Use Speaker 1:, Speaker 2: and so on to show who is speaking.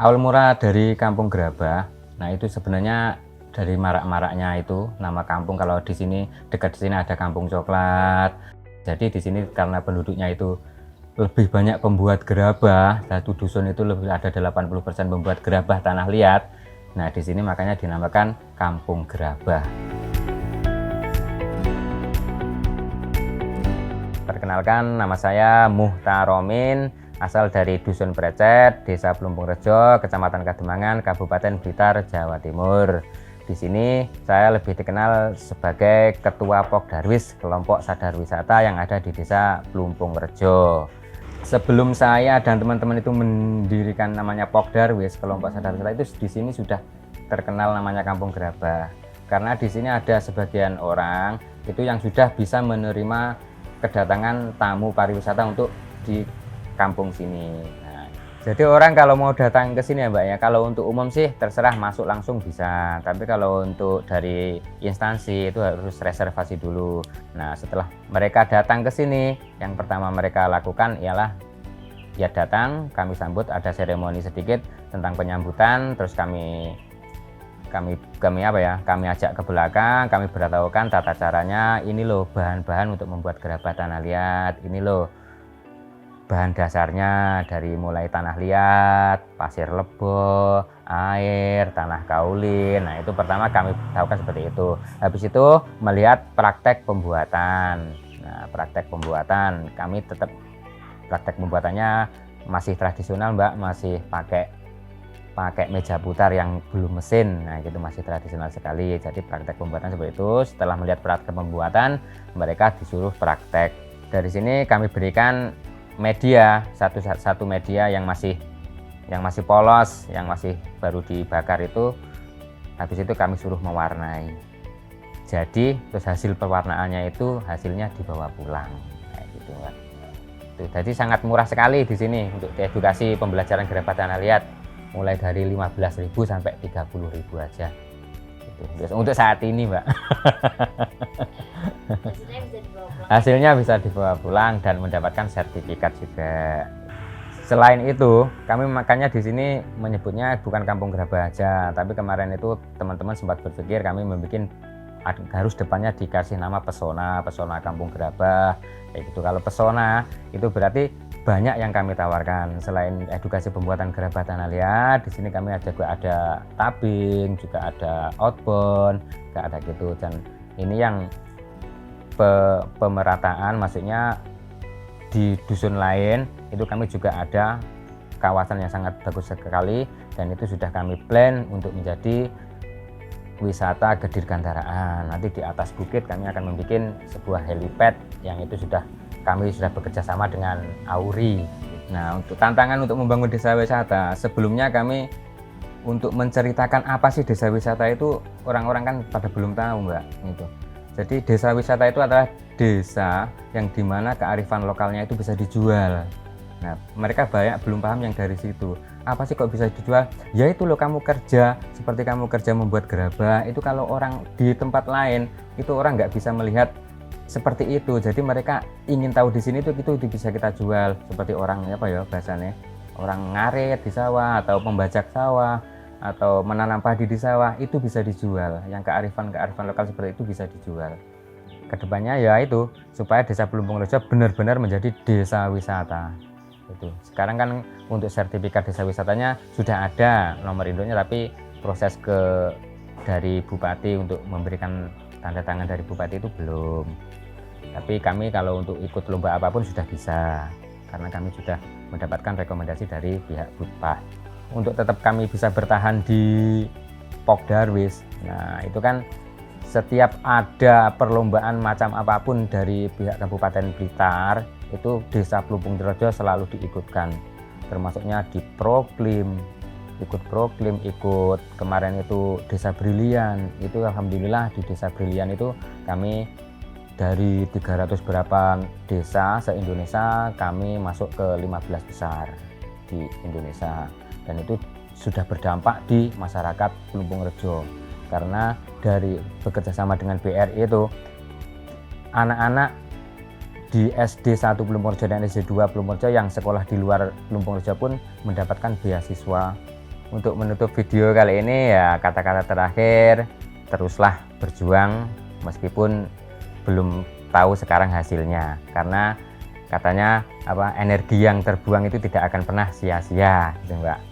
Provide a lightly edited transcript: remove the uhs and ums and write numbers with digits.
Speaker 1: Awal mula dari Kampung Gerabah. Nah, itu sebenarnya dari marak-maraknya itu nama kampung. Kalau di sini dekat di sini ada Kampung Coklat. Jadi di sini karena penduduknya itu lebih banyak pembuat gerabah, satu dusun itu lebih ada 80% pembuat gerabah tanah liat. Nah, di sini makanya dinamakan Kampung Gerabah. Perkenalkan, nama saya Muhtaromin, asal dari Dusun Precet, Desa Plumpung Rejo, Kecamatan Kademangan, Kabupaten Blitar, Jawa Timur. Di sini saya lebih dikenal sebagai Ketua Pokdarwis kelompok sadar wisata yang ada di Desa Plumpung Rejo. Sebelum saya dan teman-teman itu mendirikan namanya Pokdarwis kelompok sadar wisata, itu di sini sudah terkenal namanya Kampung Gerabah. Karena di sini ada sebagian orang itu yang sudah bisa menerima kedatangan tamu pariwisata untuk di kampung sini. Nah, jadi orang kalau mau datang ke sini ya Mbak ya, kalau untuk umum sih terserah masuk langsung bisa, tapi kalau untuk dari instansi itu harus reservasi dulu. Nah, setelah mereka datang ke sini, yang pertama mereka lakukan ialah ya datang, kami sambut, ada seremoni sedikit tentang penyambutan, terus kami ajak ke belakang, kami beritahukan tata caranya. Ini loh bahan-bahan untuk membuat gerabah tanah liat, ini loh bahan dasarnya dari mulai tanah liat, pasir lebo, air, tanah kaulin. Nah, itu pertama kami tahukan seperti itu. Habis itu melihat praktek pembuatan. Nah, praktek pembuatan kami tetap praktek pembuatannya masih tradisional Mbak, masih pakai meja putar yang belum mesin. Nah, itu masih tradisional sekali. Jadi praktek pembuatan seperti itu. Setelah melihat praktek pembuatan, mereka disuruh praktek. Dari sini kami berikan media, satu media yang masih polos, yang masih baru dibakar itu. Habis itu kami suruh mewarnai. Jadi terus hasil pewarnaannya itu hasilnya dibawa pulang. Kayak gitu, Mbak. Jadi sangat murah sekali di sini untuk edukasi pembelajaran gerabah tanah liat. Mulai dari 15.000 sampai 30.000 aja. Gitu. Untuk saat ini, Mbak. Hasilnya bisa dibawa pulang dan mendapatkan sertifikat juga. Selain itu, kami makanya di sini menyebutnya bukan Kampung Gerabah aja, tapi kemarin itu teman-teman sempat berpikir kami membuat harus depannya dikasih nama pesona Kampung Gerabah. Kayak gitu. Kalau pesona itu berarti banyak yang kami tawarkan. Selain edukasi pembuatan gerabah tanah liat, di sini kami juga ada tabing, juga ada outbound, juga ada gitu. Dan ini yang pemerataan, maksudnya di dusun lain itu kami juga ada kawasan yang sangat bagus sekali, dan itu sudah kami plan untuk menjadi wisata Gedirgantaraan. Nanti di atas bukit kami akan membuat sebuah helipad yang itu kami sudah bekerja sama dengan Auri. Nah, untuk tantangan untuk membangun desa wisata, sebelumnya kami untuk menceritakan apa sih desa wisata itu, orang-orang kan pada belum tahu Mbak. Gitu. Jadi desa wisata itu adalah desa yang dimana kearifan lokalnya itu bisa dijual. Nah, mereka banyak belum paham yang dari situ. Apa sih kok bisa dijual? Ya itu loh, kamu kerja seperti kamu kerja membuat gerabah, itu kalau orang di tempat lain itu orang nggak bisa melihat seperti itu. Jadi mereka ingin tahu di sini itu bisa kita jual, seperti orang bahasanya orang ngarit di sawah atau pembajak sawah atau menanam padi di sawah, itu bisa dijual. Yang kearifan lokal seperti itu bisa dijual. Kedepannya ya itu supaya Desa Plumpung Rejo benar-benar menjadi desa wisata. Itu sekarang kan untuk sertifikat desa wisatanya sudah ada nomor induknya, tapi proses dari bupati untuk memberikan tanda tangan dari bupati itu belum. Tapi kami kalau untuk ikut lomba apapun sudah bisa, karena kami sudah mendapatkan rekomendasi dari pihak Bupati. Untuk tetap kami bisa bertahan di Pokdarwis, nah itu kan setiap ada perlombaan macam apapun dari pihak Kabupaten Blitar, itu Desa Plumpung Rejo selalu diikutkan, termasuknya di Proklim, ikut kemarin itu Desa Brilian. Itu alhamdulillah di Desa Brilian itu kami dari 300 berapa desa se-Indonesia, kami masuk ke 15 besar di Indonesia, dan itu sudah berdampak di masyarakat Plumpung Rejo. Karena dari bekerja sama dengan BRI itu, anak-anak di SD 1 Plumpung Rejo dan SD 2 Plumpung Rejo yang sekolah di luar Plumpung Rejo pun mendapatkan beasiswa untuk menutup video kali ini ya kata-kata terakhir, teruslah berjuang meskipun belum tahu sekarang hasilnya, karena katanya energi yang terbuang itu tidak akan pernah sia-sia gitu Mbak.